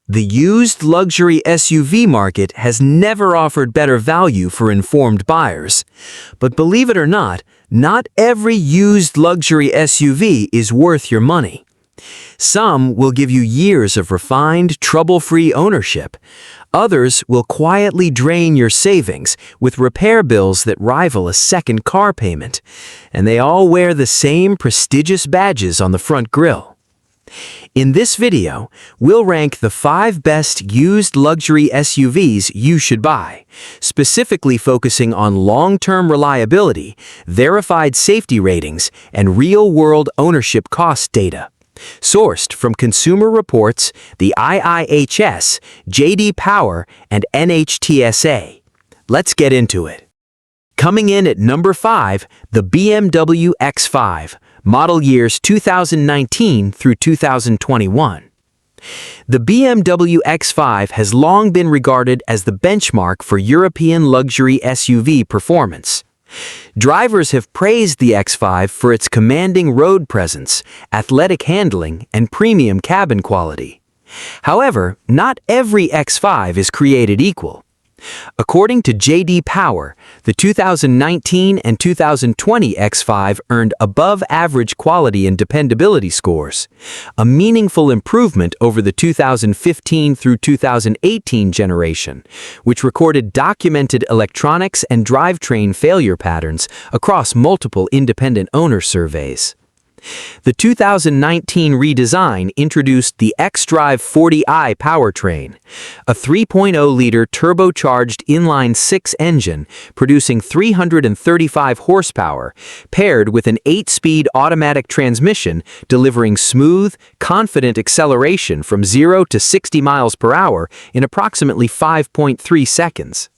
The used luxury SUV market has never offered better value for informed buyers. But believe it or not every used luxury SUV is worth your money. Some will give you years of refined, trouble-free ownership. Others will quietly drain your savings with repair bills that rival a second car payment. And they all wear the same prestigious badges on the front grille. In this video, we'll rank the 5 best used luxury SUVs you should buy, specifically focusing on long-term reliability, verified safety ratings, and real-world ownership cost data. Sourced from Consumer Reports, the IIHS, J.D. Power, and NHTSA. Let's get into it. Coming in at number 5, the BMW X5. Model years 2019 through 2021. The BMW X5 has long been regarded as the benchmark for European luxury SUV performance. Drivers have praised the X5 for its commanding road presence, athletic handling, and premium cabin quality. However, not every X5 is created equal. According to J.D. Power, the 2019 and 2020 X5 earned above-average quality and dependability scores, a meaningful improvement over the 2015 through 2018 generation, which recorded documented electronics and drivetrain failure patterns across multiple independent owner surveys. The 2019 redesign introduced the xDrive 40i powertrain, a 3.0-liter turbocharged inline-6 engine producing 335 horsepower, paired with an 8-speed automatic transmission delivering smooth, confident acceleration from 0 to 60 miles per hour in approximately 5.3 seconds.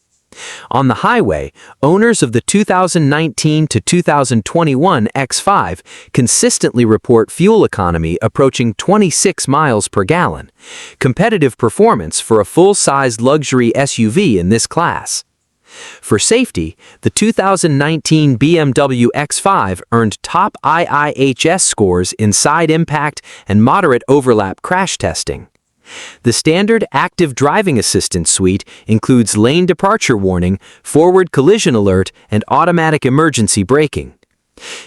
On the highway, owners of the 2019 to 2021 X5 consistently report fuel economy approaching 26 miles per gallon, competitive performance for a full-sized luxury SUV in this class. For safety, the 2019 BMW X5 earned top IIHS scores in side impact and moderate overlap crash testing. The standard active driving assistance suite includes lane departure warning, forward collision alert, and automatic emergency braking.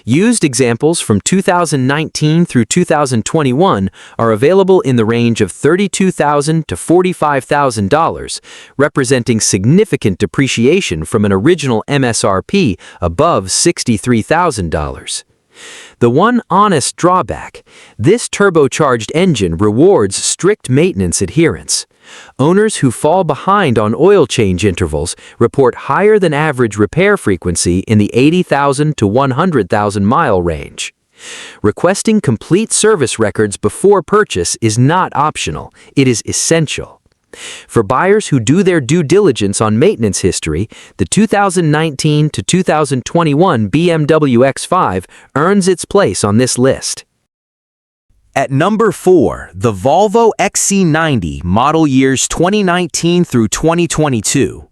Used examples from 2019 through 2021 are available in the range of $32,000 to $45,000, representing significant depreciation from an original MSRP above $63,000. The one honest drawback: this turbocharged engine rewards strict maintenance adherence. Owners who fall behind on oil change intervals report higher than average repair frequency in the 80,000 to 100,000 mile range. Requesting complete service records before purchase is not optional, it is essential. For buyers who do their due diligence on maintenance history, the 2019 to 2021 BMW X5 earns its place on this list. At number 4, the Volvo XC90, model years 2019 through 2022.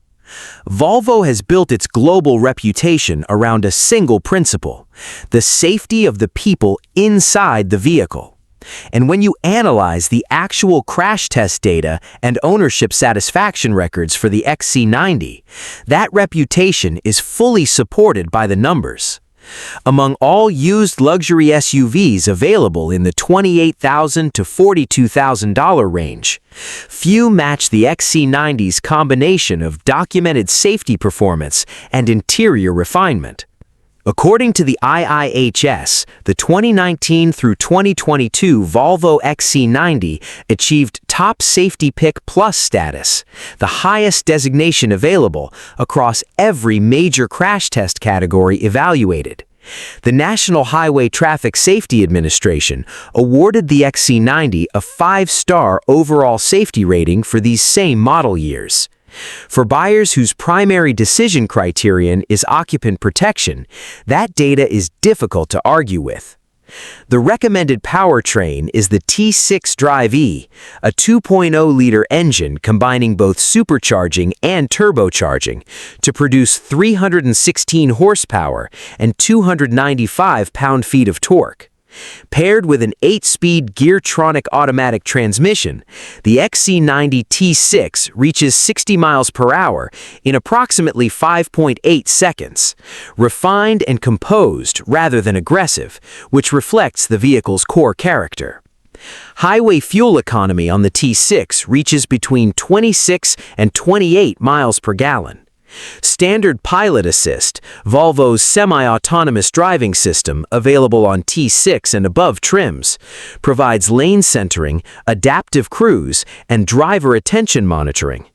Volvo has built its global reputation around a single principle: the safety of the people inside the vehicle. And when you analyze the actual crash test data and ownership satisfaction records for the XC90, that reputation is fully supported by the numbers. Among all used luxury SUVs available in the $28,000 to $42,000 range, few match the XC90's combination of documented safety performance and interior refinement. According to the IIHS, the 2019 through 2022 Volvo XC90 achieved Top Safety Pick Plus status, the highest designation available across every major crash test category evaluated. The National Highway Traffic Safety Administration awarded the XC90 a 5-star overall safety rating for these same model years. For buyers whose primary decision criterion is occupant protection, that data is difficult to argue with. The recommended powertrain is the T6 Drive E, a 2.0-liter engine combining both supercharging and turbocharging to produce 316 horsepower and 295 pound-feet of torque. Paired with an 8-speed Geartronic automatic transmission, the XC90 T6 reaches 60 miles per hour in approximately 5.8 seconds, refined and composed rather than aggressive, which reflects the vehicle's core character. Highway fuel economy on the T6 reaches between 26 and 28 miles per gallon. Standard Pilot Assist, Volvo's semi-autonomous driving system available on T6 and above trims, provides lane centering, adaptive cruise, and driver attention monitoring.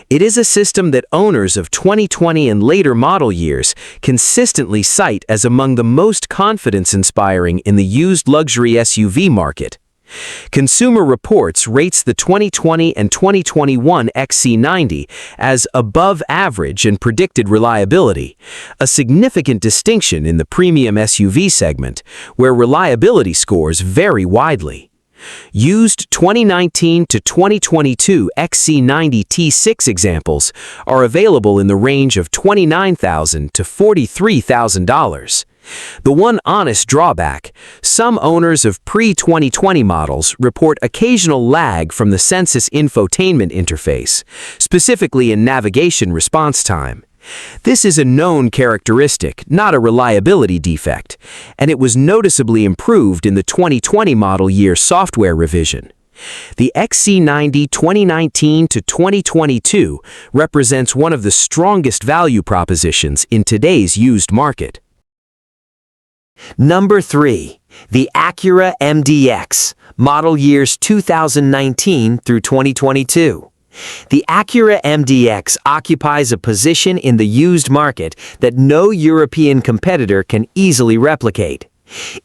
It is a system that owners of 2020 and later model years consistently cite as among the most confidence-inspiring in the used luxury SUV market. Consumer Reports rates the 2020 and 2021 XC90 as above average in predicted reliability, a significant distinction in the premium SUV segment, where reliability scores vary widely. Used 2019 to 2022 XC90 T6 examples are available in the range of $29,000 to $43,000. The one honest drawback, some owners of pre-2020 models report occasional lag from the Sensus infotainment interface, specifically in navigation response time. This is a known characteristic, not a reliability defect, and it was noticeably improved in the 2020 model year software revision. The XC90 2019 to 2022 represents one of the strongest value propositions in today's used market. Number 3. The Acura MDX, model years 2019 through 2022. The Acura MDX occupies a position in the used market that no European competitor can easily replicate.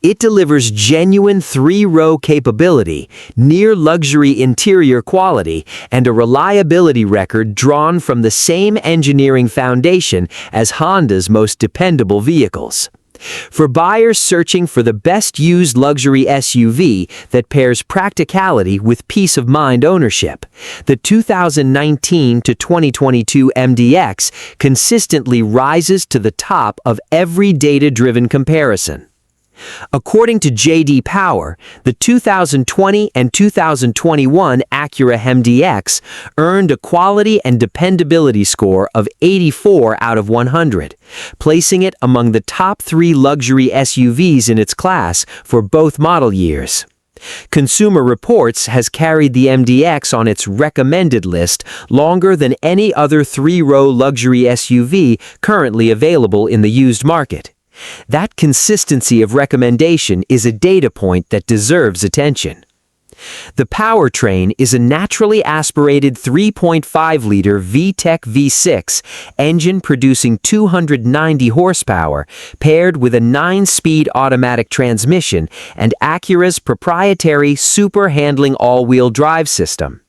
It delivers genuine 3-row capability, near-luxury interior quality, and a reliability record drawn from the same engineering foundation as Honda's most dependable vehicles. For buyers searching for the best used luxury SUV that pairs practicality with peace of mind ownership, the 2019 to 2022 MDX consistently rises to the top of every data-driven comparison. According to J.D. Power, the 2020 and 2021 Acura MDX earned a quality and dependability score of 84 out of 100, placing it among the top 3 luxury SUVs in its class for both model years. Consumer Reports has carried the MDX on its recommended list longer than any other 3-row luxury SUV currently available in the used market. That consistency of recommendation is a data point that deserves attention. The powertrain is a naturally aspirated 3.5-liter VTEC V6 engine producing 290 horsepower, paired with a 9-speed automatic transmission and Acura's proprietary super handling all-wheel drive system.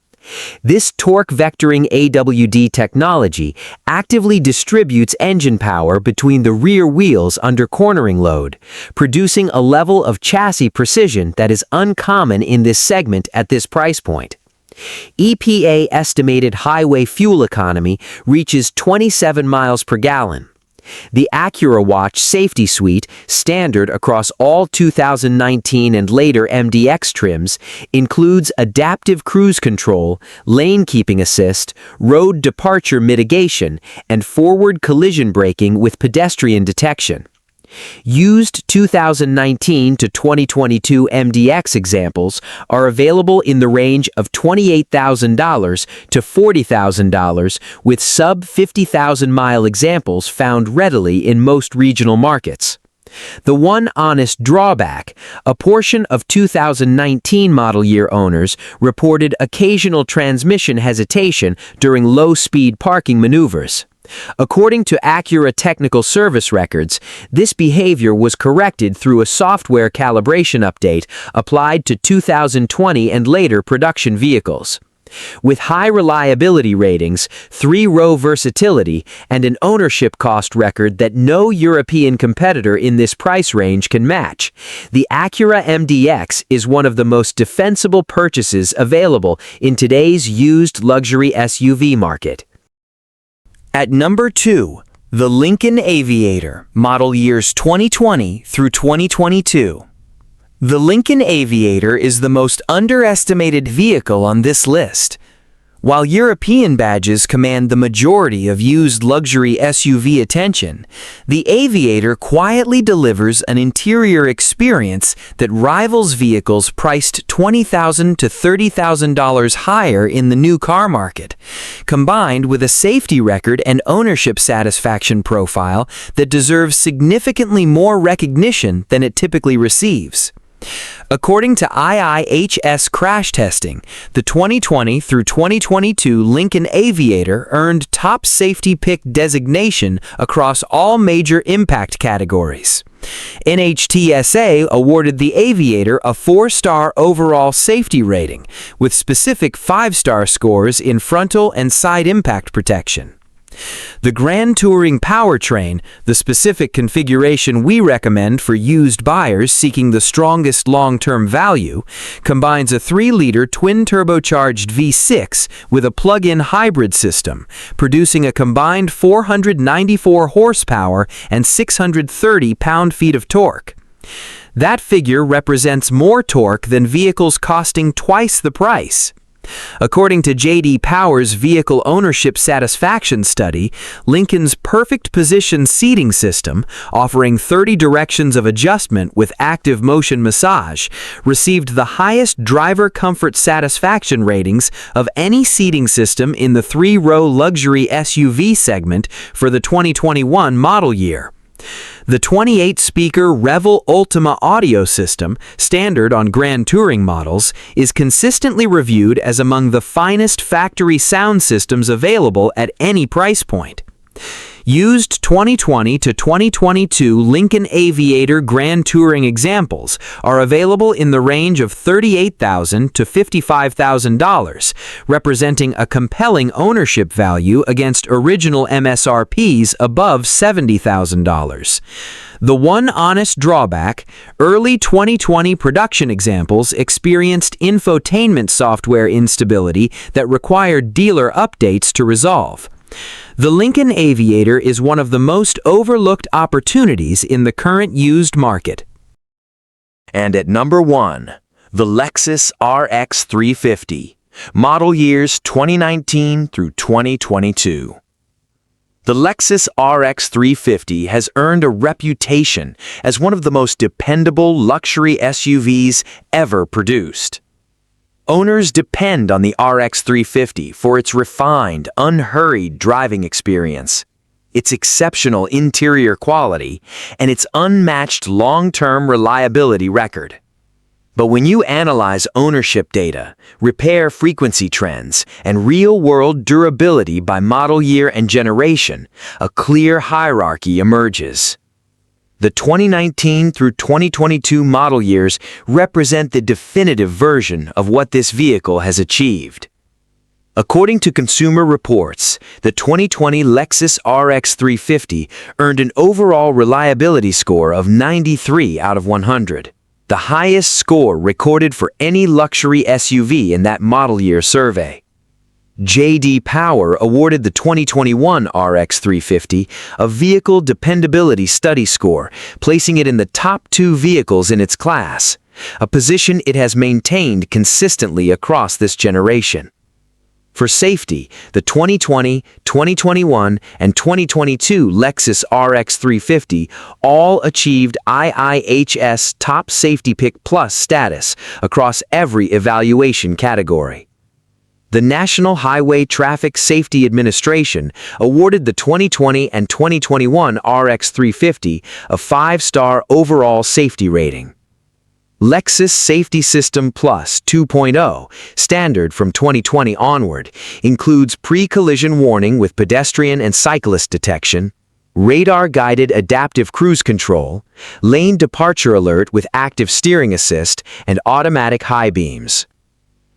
This torque vectoring AWD technology actively distributes engine power between the rear wheels under cornering load, producing a level of chassis precision that is uncommon in this segment at this price point. EPA estimated highway fuel economy reaches 27 miles per gallon. The Acura Watch Safety Suite, standard across all 2019 and later MDX trims, includes adaptive cruise control, lane keeping assist, road departure mitigation, and forward collision braking with pedestrian detection. Used 2019 to 2022 MDX examples are available in the range of $28,000 to $40,000, with sub-50,000-mile examples found readily in most regional markets. The one honest drawback, a portion of 2019 model year owners reported occasional transmission hesitation during low-speed parking maneuvers. According to Acura technical service records, this behavior was corrected through a software calibration update applied to 2020 and later production vehicles. With high reliability ratings, 3-row versatility, and an ownership cost record that no European competitor in this price range can match, the Acura MDX is one of the most defensible purchases available in today's used luxury SUV market. At number 2, the Lincoln Aviator, model years 2020 through 2022. The Lincoln Aviator is the most underestimated vehicle on this list. While European badges command the majority of used luxury SUV attention, the Aviator quietly delivers an interior experience that rivals vehicles priced $20,000 to $30,000 higher in the new car market, combined with a safety record and ownership satisfaction profile that deserves significantly more recognition than it typically receives. According to IIHS crash testing, the 2020 through 2022 Lincoln Aviator earned top safety pick designation across all major impact categories. NHTSA awarded the Aviator a 4-star overall safety rating, with specific 5-star scores in frontal and side impact protection. The Grand Touring powertrain, the specific configuration we recommend for used buyers seeking the strongest long-term value, combines a 3-liter twin-turbocharged V6 with a plug-in hybrid system, producing a combined 494 horsepower and 630 pound-feet of torque. That figure represents more torque than vehicles costing twice the price. According to J.D. Power's Vehicle Ownership Satisfaction Study, Lincoln's perfect position seating system, offering 30 directions of adjustment with active motion massage, received the highest driver comfort satisfaction ratings of any seating system in the 3-row luxury SUV segment for the 2021 model year. The 28-speaker Revel Ultima audio system, standard on Grand Touring models, is consistently reviewed as among the finest factory sound systems available at any price point. Used 2020 to 2022 Lincoln Aviator Grand Touring examples are available in the range of $38,000 to $55,000, representing a compelling ownership value against original MSRPs above $70,000. The one honest drawback, early 2020 production examples experienced infotainment software instability that required dealer updates to resolve. The Lincoln Aviator is one of the most overlooked opportunities in the current used market. And at number 1, the Lexus RX 350, model years 2019 through 2022. The Lexus RX 350 has earned a reputation as one of the most dependable luxury SUVs ever produced. Owners depend on the RX 350 for its refined, unhurried driving experience, its exceptional interior quality, and its unmatched long-term reliability record. But when you analyze ownership data, repair frequency trends, and real-world durability by model year and generation, a clear hierarchy emerges. The 2019 through 2022 model years represent the definitive version of what this vehicle has achieved. According to Consumer Reports, the 2020 Lexus RX 350 earned an overall reliability score of 93 out of 100, the highest score recorded for any luxury SUV in that model year survey. J.D. Power awarded the 2021 RX 350 a Vehicle Dependability Study score, placing it in the top 2 vehicles in its class, a position it has maintained consistently across this generation. For safety, the 2020, 2021, and 2022 Lexus RX 350 all achieved IIHS Top Safety Pick Plus status across every evaluation category. The National Highway Traffic Safety Administration awarded the 2020 and 2021 RX 350 a 5-star overall safety rating. Lexus Safety System Plus 2.0, standard from 2020 onward, includes pre-collision warning with pedestrian and cyclist detection, radar-guided adaptive cruise control, lane departure alert with active steering assist, and automatic high beams.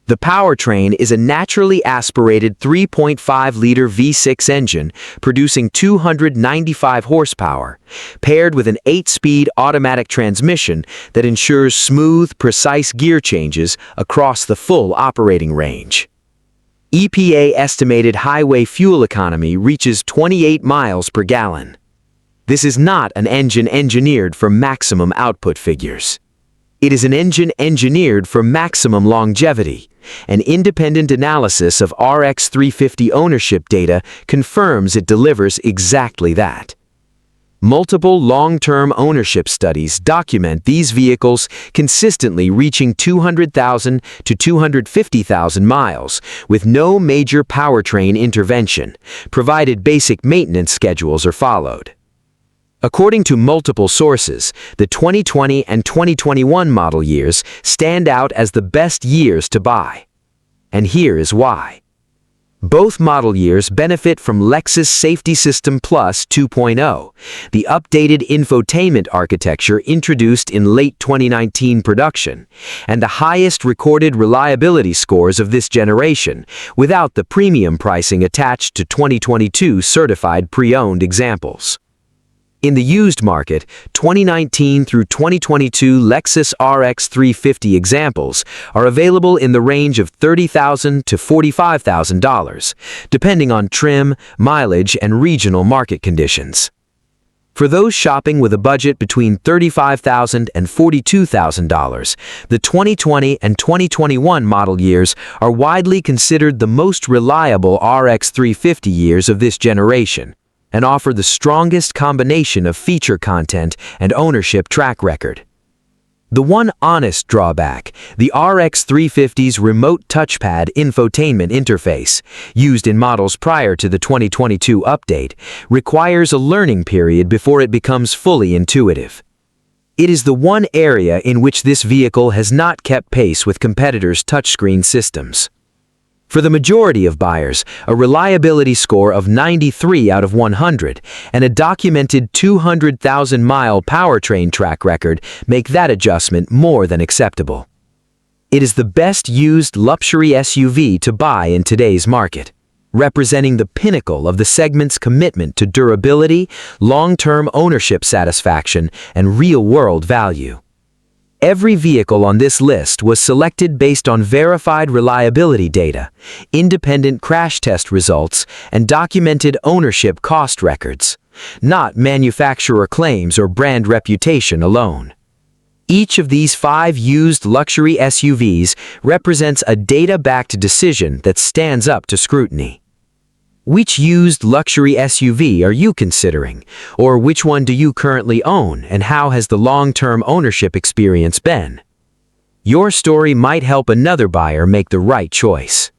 The powertrain is a naturally aspirated 3.5-liter V6 engine producing 295 horsepower, paired with an 8-speed automatic transmission that ensures smooth, precise gear changes across the full operating range. EPA estimated highway fuel economy reaches 28 miles per gallon. This is not an engine engineered for maximum output figures. It is an engine engineered for maximum longevity. An independent analysis of RX 350 ownership data confirms it delivers exactly that. Multiple long-term ownership studies document these vehicles consistently reaching 200,000 to 250,000 miles with no major powertrain intervention, provided basic maintenance schedules are followed. According to multiple sources, the 2020 and 2021 model years stand out as the best years to buy. And here is why. Both model years benefit from Lexus Safety System Plus 2.0, the updated infotainment architecture introduced in late 2019 production, and the highest recorded reliability scores of this generation, without the premium pricing attached to 2022 certified pre-owned examples. In the used market, 2019 through 2022 Lexus RX 350 examples are available in the range of $30,000 to $45,000, depending on trim, mileage, and regional market conditions. For those shopping with a budget between $35,000 and $42,000, the 2020 and 2021 model years are widely considered the most reliable RX 350 years of this generation, and offer the strongest combination of feature content and ownership track record. The one honest drawback, the RX 350's remote touchpad infotainment interface, used in models prior to the 2022 update, requires a learning period before it becomes fully intuitive. It is the one area in which this vehicle has not kept pace with competitors' touchscreen systems. For the majority of buyers, a reliability score of 93 out of 100 and a documented 200,000-mile powertrain track record make that adjustment more than acceptable. It is the best used luxury SUV to buy in today's market, representing the pinnacle of the segment's commitment to durability, long-term ownership satisfaction, and real-world value. Every vehicle on this list was selected based on verified reliability data, independent crash test results, and documented ownership cost records, not manufacturer claims or brand reputation alone. Each of these 5 used luxury SUVs represents a data-backed decision that stands up to scrutiny. Which used luxury SUV are you considering? Or which one do you currently own, and how has the long-term ownership experience been? Your story might help another buyer make the right choice.